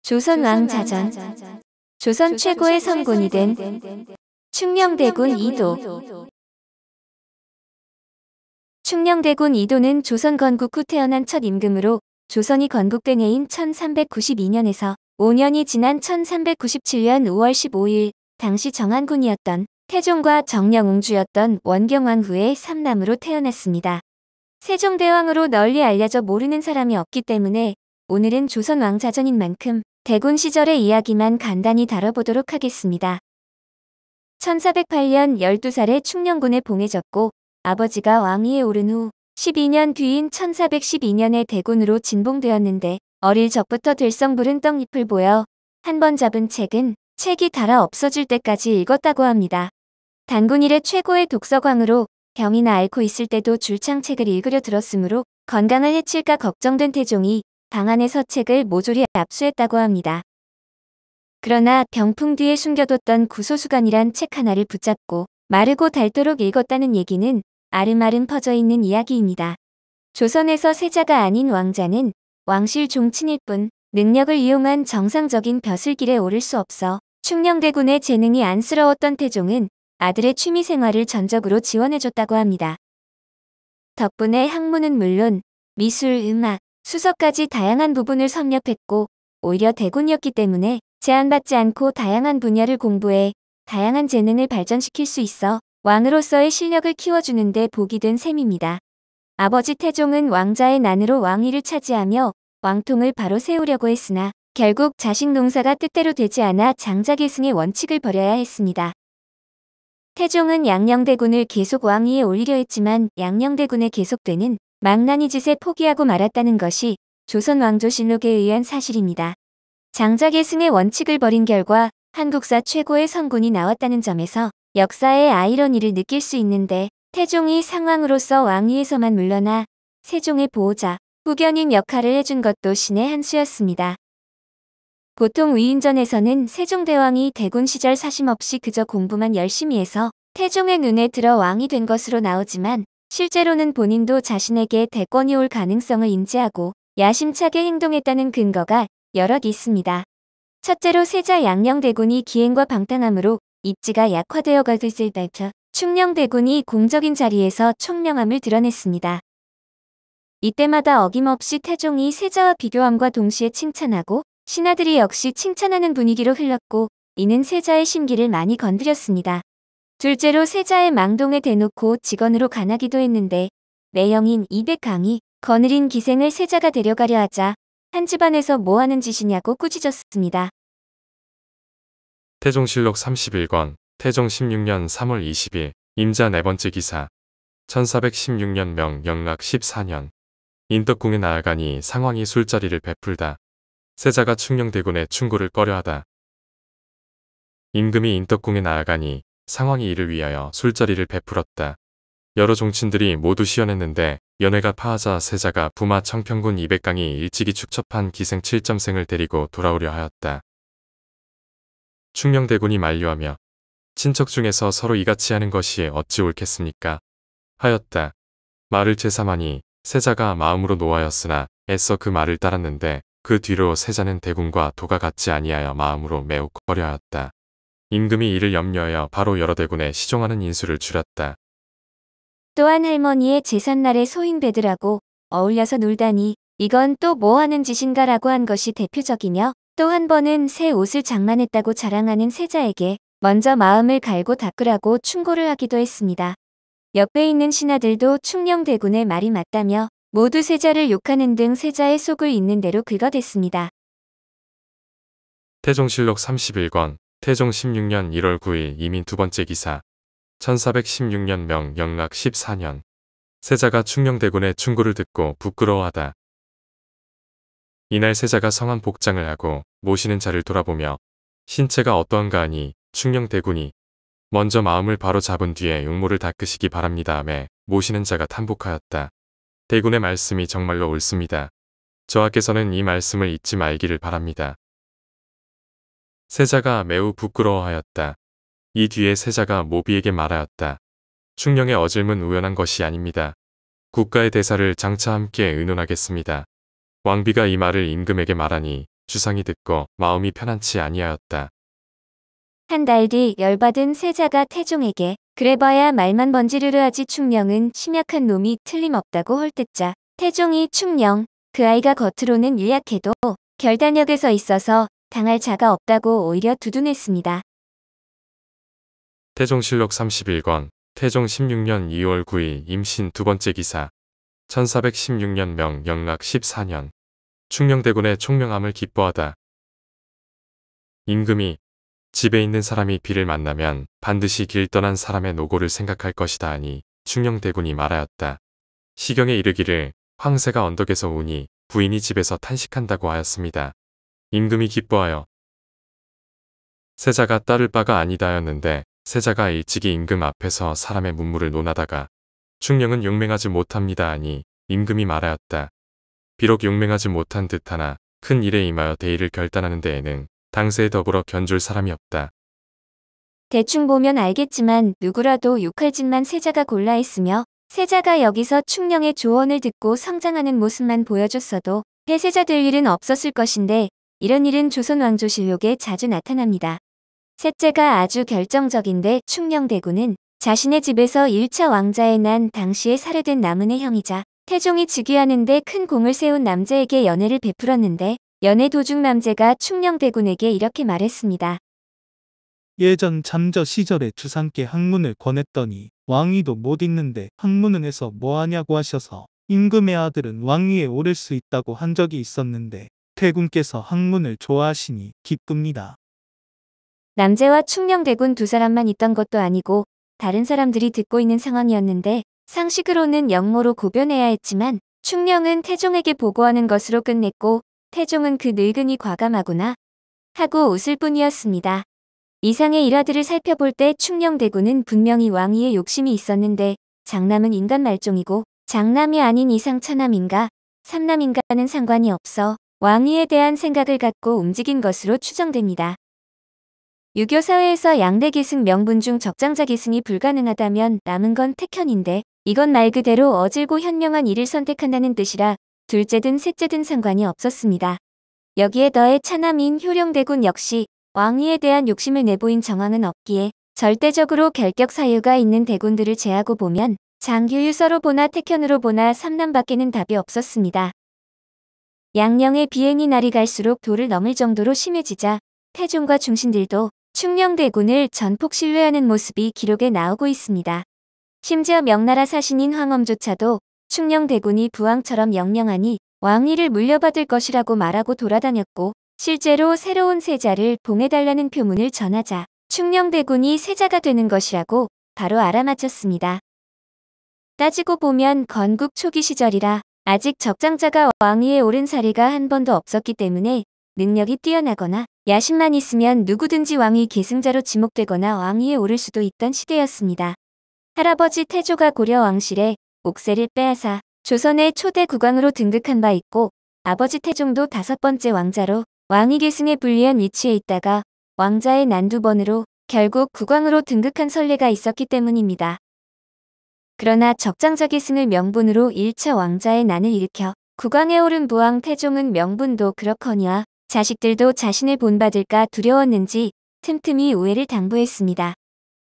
조선왕자전. 조선 최고의 성군이 된 충녕대군 이도. 충녕대군 이도는 조선 건국 후 태어난 첫 임금으로 조선이 건국된 해인 1392년에서 5년이 지난 1397년 5월 15일 당시 정한군이었던 태종과 정령옹주였던 원경왕 후의 삼남으로 태어났습니다. 세종대왕으로 널리 알려져 모르는 사람이 없기 때문에 오늘은 조선왕자전인 만큼 대군 시절의 이야기만 간단히 다뤄보도록 하겠습니다. 1408년 12살에 충녕군에 봉해졌고 아버지가 왕위에 오른 후 12년 뒤인 1412년에 대군으로 진봉되었는데 어릴 적부터 들성부른 떡잎을 보여 한 번 잡은 책은 책이 닳아 없어질 때까지 읽었다고 합니다. 단군 이래 최고의 독서광으로 병이나 앓고 있을 때도 줄창 책을 읽으려 들었으므로 건강을 해칠까 걱정된 태종이 방 안에서 책을 모조리 압수했다고 합니다. 그러나 병풍 뒤에 숨겨뒀던 구소수관이란 책 하나를 붙잡고 마르고 닳도록 읽었다는 얘기는 아름아름 퍼져있는 이야기입니다. 조선에서 세자가 아닌 왕자는 왕실 종친일 뿐 능력을 이용한 정상적인 벼슬길에 오를 수 없어 충녕대군의 재능이 안쓰러웠던 태종은 아들의 취미생활을 전적으로 지원해줬다고 합니다. 덕분에 학문은 물론 미술, 음악, 수서까지 다양한 부분을 섭렵했고 오히려 대군이었기 때문에 제한받지 않고 다양한 분야를 공부해 다양한 재능을 발전시킬 수 있어 왕으로서의 실력을 키워주는 데 복이 된 셈입니다. 아버지 태종은 왕자의 난으로 왕위를 차지하며 왕통을 바로 세우려고 했으나 결국 자식 농사가 뜻대로 되지 않아 장자계승의 원칙을 버려야 했습니다. 태종은 양녕대군을 계속 왕위에 올리려 했지만 양녕대군의 계속되는 망나니 짓에 포기하고 말았다는 것이 조선왕조실록에 의한 사실입니다. 장자계승의 원칙을 버린 결과 한국사 최고의 성군이 나왔다는 점에서 역사의 아이러니를 느낄 수 있는데 태종이 상왕으로서 왕위에서만 물러나 세종의 보호자, 후견인 역할을 해준 것도 신의 한 수였습니다. 보통 위인전에서는 세종대왕이 대군 시절 사심없이 그저 공부만 열심히 해서 태종의 눈에 들어 왕이 된 것으로 나오지만 실제로는 본인도 자신에게 대권이 올 가능성을 인지하고 야심차게 행동했다는 근거가 여럿 있습니다. 첫째로 세자 양녕대군이 기행과 방탕함으로 입지가 약화되어 가듯을 밝혀 충녕대군이 공적인 자리에서 총명함을 드러냈습니다. 이때마다 어김없이 태종이 세자와 비교함과 동시에 칭찬하고 신하들이 역시 칭찬하는 분위기로 흘렀고 이는 세자의 심기를 많이 건드렸습니다. 둘째로 세자의 망동에 대놓고 직언으로 간하기도 했는데 매형인 이백강이 거느린 기생을 세자가 데려가려 하자 한 집안에서 뭐하는 짓이냐고 꾸짖었습니다. 태종실록 31권 태종 16년 3월 20일 임자 네 번째 기사 1416년 명 영락 14년 인덕궁에 나아가니 상왕이 술자리를 베풀다. 세자가 충녕대군의 충고를 꺼려하다. 임금이 인덕궁에 나아가니 상왕이 이를 위하여 술자리를 베풀었다. 여러 종친들이 모두 시연했는데 연회가 파하자 세자가 부마 청평군 이백강이 일찍이 축첩한 기생 7점생을 데리고 돌아오려 하였다. 충녕대군이 만류하며 친척 중에서 서로 이같이 하는 것이 어찌 옳겠습니까? 하였다. 말을 제삼하니 세자가 마음으로 노하였으나 애써 그 말을 따랐는데 그 뒤로 세자는 대군과 도가 같지 아니하여 마음으로 매우 꺼려하였다. 임금이 이를 염려하여 바로 여러 대군에 시종하는 인수를 줄였다. 또한 할머니의 제삿날에 소인배들하고 어울려서 놀다니 이건 또 뭐하는 짓인가라고 한 것이 대표적이며 또 한 번은 새 옷을 장만했다고 자랑하는 세자에게 먼저 마음을 갈고 닦으라고 충고를 하기도 했습니다. 옆에 있는 신하들도 충녕대군의 말이 맞다며 모두 세자를 욕하는 등 세자의 속을 있는 대로 긁어댔습니다. 태종실록 31권 태종 16년 1월 9일 이민 두 번째 기사 1416년 명 영락 14년 세자가 충녕대군의 충고를 듣고 부끄러워하다. 이날 세자가 성한 복장을 하고 모시는 자를 돌아보며 신체가 어떠한가 하니 충녕대군이 먼저 마음을 바로 잡은 뒤에 용모를 닦으시기 바랍니다 하며 모시는 자가 탄복하였다. 대군의 말씀이 정말로 옳습니다. 저하께서는 이 말씀을 잊지 말기를 바랍니다. 세자가 매우 부끄러워하였다. 이 뒤에 세자가 모비에게 말하였다. 충녕의 어질문 우연한 것이 아닙니다. 국가의 대사를 장차 함께 의논하겠습니다. 왕비가 이 말을 임금에게 말하니 주상이 듣고 마음이 편안치 아니하였다. 한 달 뒤 열받은 세자가 태종에게 그래봐야 말만 번지르르하지 충령은 심약한 놈이 틀림없다고 헐뜯자 태종이 충령 그 아이가 겉으로는 일약해도 결단력에서 있어서 당할 자가 없다고 오히려 두둔했습니다. 태종실록 31권 태종 16년 2월 9일 임신 두 번째 기사 1416년 명 영락 14년 충녕대군의 총명함을 기뻐하다. 임금이 집에 있는 사람이 비를 만나면 반드시 길 떠난 사람의 노고를 생각할 것이다 하니 충녕대군이 말하였다. 시경에 이르기를 황새가 언덕에서 우니 부인이 집에서 탄식한다고 하였습니다. 임금이 기뻐하여 세자가 따를 바가 아니다 하였는데 세자가 일찍이 임금 앞에서 사람의 문물을 논하다가 충령은 용맹하지 못합니다 하니 임금이 말하였다. 비록 용맹하지 못한 듯하나 큰 일에 임하여 대의를 결단하는 데에는 당세에 더불어 견줄 사람이 없다. 대충 보면 알겠지만 누구라도 욕할 짓만 세자가 골라 했으며 세자가 여기서 충령의 조언을 듣고 성장하는 모습만 보여줬어도 폐세자 될 일은 없었을 것인데 이런 일은 조선 왕조실록에 자주 나타납니다. 셋째가 아주 결정적인데 충녕대군은 자신의 집에서 1차 왕자에 난 당시에 살해된 남은의 형이자 태종이 즉위하는데 큰 공을 세운 남제에게 연애를 베풀었는데 연애 도중 남제가 충녕대군에게 이렇게 말했습니다. 예전 잠저 시절에 주상께 학문을 권했더니 왕위도 못 잇는데 학문은 해서 뭐하냐고 하셔서 임금의 아들은 왕위에 오를 수 있다고 한 적이 있었는데 태군께서 학문을 좋아하시니 기쁩니다. 남제와 충녕대군 두 사람만 있던 것도 아니고 다른 사람들이 듣고 있는 상황이었는데 상식으로는 역모로 고변해야 했지만 충령은 태종에게 보고하는 것으로 끝냈고 태종은 그 늙은이 과감하구나 하고 웃을 뿐이었습니다. 이상의 일화들을 살펴볼 때 충녕대군은 분명히 왕위에 욕심이 있었는데 장남은 인간 말종이고 장남이 아닌 이상 처남인가 삼남인가는 상관이 없어 왕위에 대한 생각을 갖고 움직인 것으로 추정됩니다. 유교 사회에서 양대 계승 명분 중 적장자 계승이 불가능하다면 남은 건 택현인데 이건 말 그대로 어질고 현명한 일을 선택한다는 뜻이라 둘째든 셋째든 상관이 없었습니다. 여기에 더해 차남인 효령대군 역시 왕위에 대한 욕심을 내보인 정황은 없기에 절대적으로 결격 사유가 있는 대군들을 제하고 보면 장규유서로 보나 택현으로 보나 삼남밖에는 답이 없었습니다. 양령의 비행이 날이 갈수록 도를 넘을 정도로 심해지자 태종과 중신들도 충녕대군을 전폭 신뢰하는 모습이 기록에 나오고 있습니다. 심지어 명나라 사신인 황엄조차도 충녕대군이 부왕처럼 영령하니 왕위를 물려받을 것이라고 말하고 돌아다녔고 실제로 새로운 세자를 봉해달라는 표문을 전하자 충녕대군이 세자가 되는 것이라고 바로 알아맞혔습니다. 따지고 보면 건국 초기 시절이라 아직 적장자가 왕위에 오른 사례가 한 번도 없었기 때문에 능력이 뛰어나거나 야심만 있으면 누구든지 왕위 계승자로 지목되거나 왕위에 오를 수도 있던 시대였습니다. 할아버지 태조가 고려 왕실에 옥새를 빼앗아 조선의 초대 국왕으로 등극한 바 있고 아버지 태종도 5번째 왕자로 왕위 계승에 불리한 위치에 있다가 왕자의 난 2번으로 결국 국왕으로 등극한 선례가 있었기 때문입니다. 그러나 적장자 계승을 명분으로 1차 왕자의 난을 일으켜 국왕에 오른 부왕 태종은 명분도 그렇거니와 자식들도 자신을 본받을까 두려웠는지 틈틈이 우애를 당부했습니다.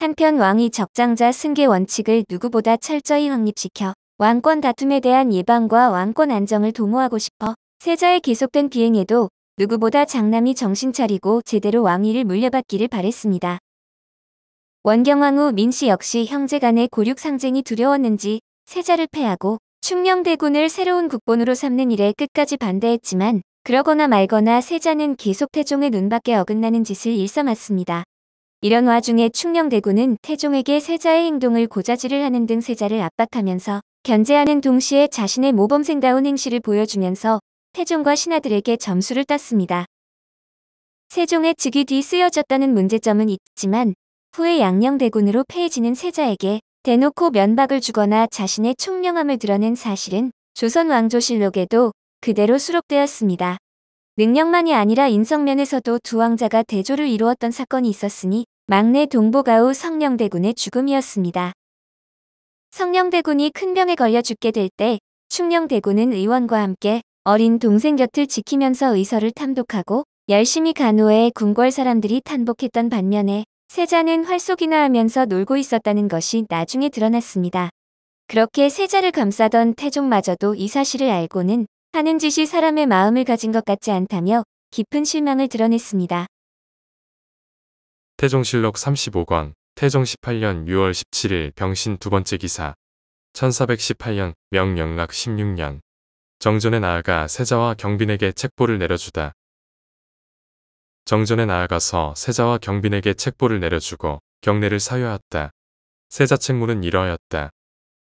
한편 왕이 적장자 승계 원칙을 누구보다 철저히 확립시켜 왕권 다툼에 대한 예방과 왕권 안정을 도모하고 싶어 세자의 계속된 비행에도 누구보다 장남이 정신 차리고 제대로 왕위를 물려받기를 바랬습니다. 원경왕 후 민씨 역시 형제간의 고륙 상쟁이 두려웠는지 세자를 패하고 충녕대군을 새로운 국본으로 삼는 일에 끝까지 반대했지만 그러거나 말거나 세자는 계속 태종의 눈밖에 어긋나는 짓을 일삼았습니다. 이런 와중에 충녕대군은 태종에게 세자의 행동을 고자질을 하는 등 세자를 압박하면서 견제하는 동시에 자신의 모범생다운 행실을 보여주면서 태종과 신하들에게 점수를 땄습니다. 세종의 즉위 뒤 쓰여졌다는 문제점은 있지만 후에 양녕대군으로 폐해지는 세자에게 대놓고 면박을 주거나 자신의 총명함을 드러낸 사실은 조선 왕조실록에도 그대로 수록되었습니다. 능력만이 아니라 인성면에서도 두 왕자가 대조를 이루었던 사건이 있었으니 막내 동보가후 성령대군의 죽음이었습니다. 성령대군이 큰 병에 걸려 죽게 될 때 충녕대군은 의원과 함께 어린 동생 곁을 지키면서 의서를 탐독하고 열심히 간호해 궁궐 사람들이 탄복했던 반면에 세자는 활쏘기나 하면서 놀고 있었다는 것이 나중에 드러났습니다. 그렇게 세자를 감싸던 태종마저도 이 사실을 알고는 하는 짓이 사람의 마음을 가진 것 같지 않다며 깊은 실망을 드러냈습니다. 태종실록 35권 태종 18년 6월 17일 병신 두 번째 기사 1418년 명영락 16년 정전에 나아가 세자와 경빈에게 책보를 내려주다. 정전에 나아가서 세자와 경빈에게 책보를 내려주고 경례를 사유하였다. 세자 책무는 이러하였다.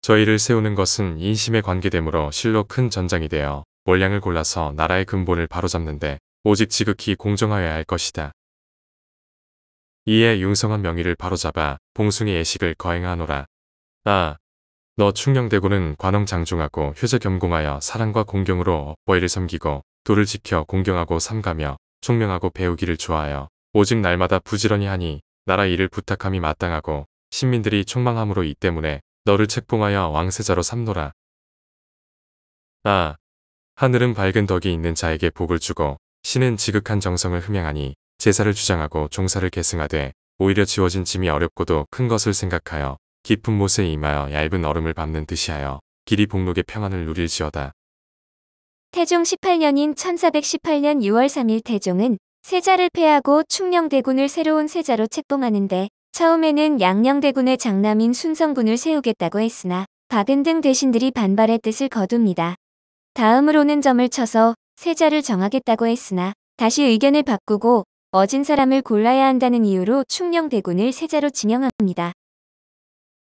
저희를 세우는 것은 인심에 관계되므로 실로 큰 전장이 되어 원량을 골라서 나라의 근본을 바로잡는데 오직 지극히 공정하여야 할 것이다. 이에 융성한 명의를 바로잡아 봉숭의 예식을 거행하노라. 아, 너 충녕대군은 관홍 장중하고 효제 겸공하여 사랑과 공경으로 업보이를 섬기고 도를 지켜 공경하고 삼가며 총명하고 배우기를 좋아하여 오직 날마다 부지런히 하니 나라 일을 부탁함이 마땅하고 신민들이 총망함으로 이 때문에 너를 책봉하여 왕세자로 삼노라. 아, 하늘은 밝은 덕이 있는 자에게 복을 주고 신은 지극한 정성을 흠양하니 제사를 주장하고 종사를 계승하되 오히려 지워진 짐이 어렵고도 큰 것을 생각하여 깊은 못에 임하여 얇은 얼음을 밟는 듯이 하여 길이 복록의 평안을 누릴지어다. 태종 18년인 1418년 6월 3일 태종은 세자를 폐하고 충녕대군을 새로운 세자로 책봉하는데 처음에는 양녕대군의 장남인 순성군을 세우겠다고 했으나 박은등 대신들이 반발의 뜻을 거둡니다. 다음으로는 점을 쳐서 세자를 정하겠다고 했으나 다시 의견을 바꾸고 어진 사람을 골라야 한다는 이유로 충녕대군을 세자로 지명합니다.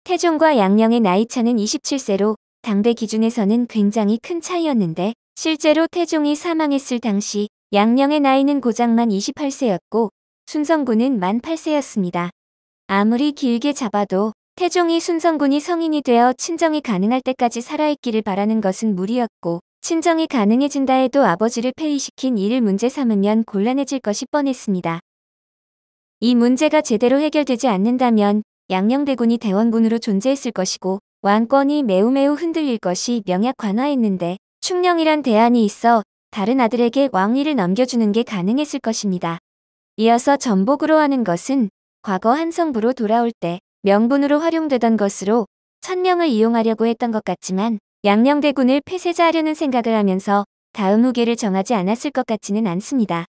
태종과 양녕의 나이차는 27세로 당대 기준에서는 굉장히 큰 차이였는데 실제로 태종이 사망했을 당시 양녕의 나이는 고작만 28세였고 순성군은 만 8세였습니다. 아무리 길게 잡아도 태종이 순성군이 성인이 되어 친정이 가능할 때까지 살아있기를 바라는 것은 무리였고 친정이 가능해진다 해도 아버지를 폐위시킨 이를 문제 삼으면 곤란해질 것이 뻔했습니다. 이 문제가 제대로 해결되지 않는다면 양녕대군이 대원군으로 존재했을 것이고 왕권이 매우 흔들릴 것이 명약관화했는데 충녕이란 대안이 있어 다른 아들에게 왕위를 넘겨주는 게 가능했을 것입니다. 이어서 전복으로 하는 것은 과거 한성부로 돌아올 때 명분으로 활용되던 것으로 천명을 이용하려고 했던 것 같지만 양녕대군을 폐쇄자하려는 생각을 하면서 다음 후계를 정하지 않았을 것 같지는 않습니다.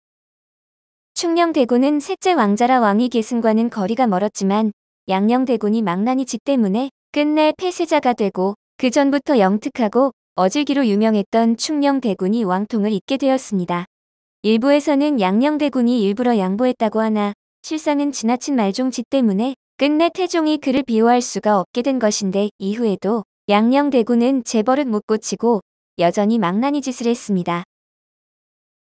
충녕대군은 셋째 왕자라 왕위 계승과는 거리가 멀었지만 양녕대군이 망나니 짓 때문에 끝내 폐쇄자가 되고 그 전부터 영특하고 어질기로 유명했던 충녕대군이 왕통을 잇게 되었습니다. 일부에서는 양녕대군이 일부러 양보했다고 하나 실상은 지나친 말종 짓 때문에 끝내 태종이 그를 비호할 수가 없게 된 것인데 이후에도 양녕대군은 재벌은 못 고치고 여전히 망나니 짓을 했습니다.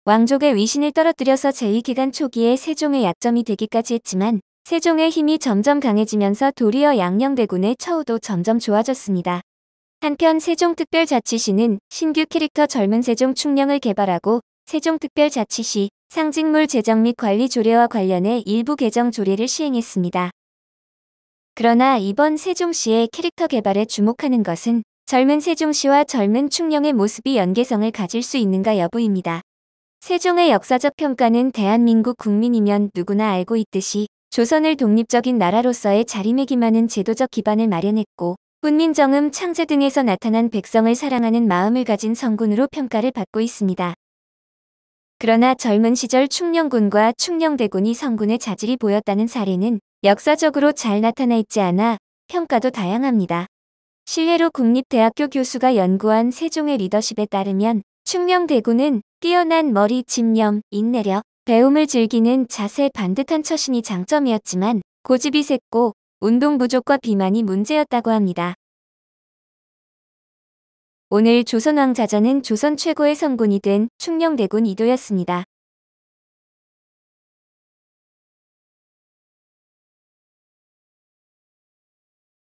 왕족의 위신을 떨어뜨려서 제2기간 초기에 세종의 약점이 되기까지 했지만 세종의 힘이 점점 강해지면서 도리어 양녕대군의 처우도 점점 좋아졌습니다. 한편 세종특별자치시는 신규 캐릭터 젊은 세종 충녕을 개발하고 세종특별자치시 상징물 제정 및 관리 조례와 관련해 일부 개정 조례를 시행했습니다. 그러나 이번 세종시의 캐릭터 개발에 주목하는 것은 젊은 세종시와 젊은 충녕의 모습이 연계성을 가질 수 있는가 여부입니다. 세종의 역사적 평가는 대한민국 국민이면 누구나 알고 있듯이 조선을 독립적인 나라로서의 자리매김하는 제도적 기반을 마련했고 훈민정음 창제 등에서 나타난 백성을 사랑하는 마음을 가진 성군으로 평가를 받고 있습니다. 그러나 젊은 시절 충녕군과 충녕대군이 성군의 자질이 보였다는 사례는 역사적으로 잘 나타나 있지 않아 평가도 다양합니다. 실례로 국립대학교 교수가 연구한 세종의 리더십에 따르면 충녕대군은 뛰어난 머리 집념, 인내력, 배움을 즐기는 자세 반듯한 처신이 장점이었지만 고집이 셌고 운동 부족과 비만이 문제였다고 합니다. 오늘 조선왕자전은 조선 최고의 성군이 된 충녕대군 이도였습니다.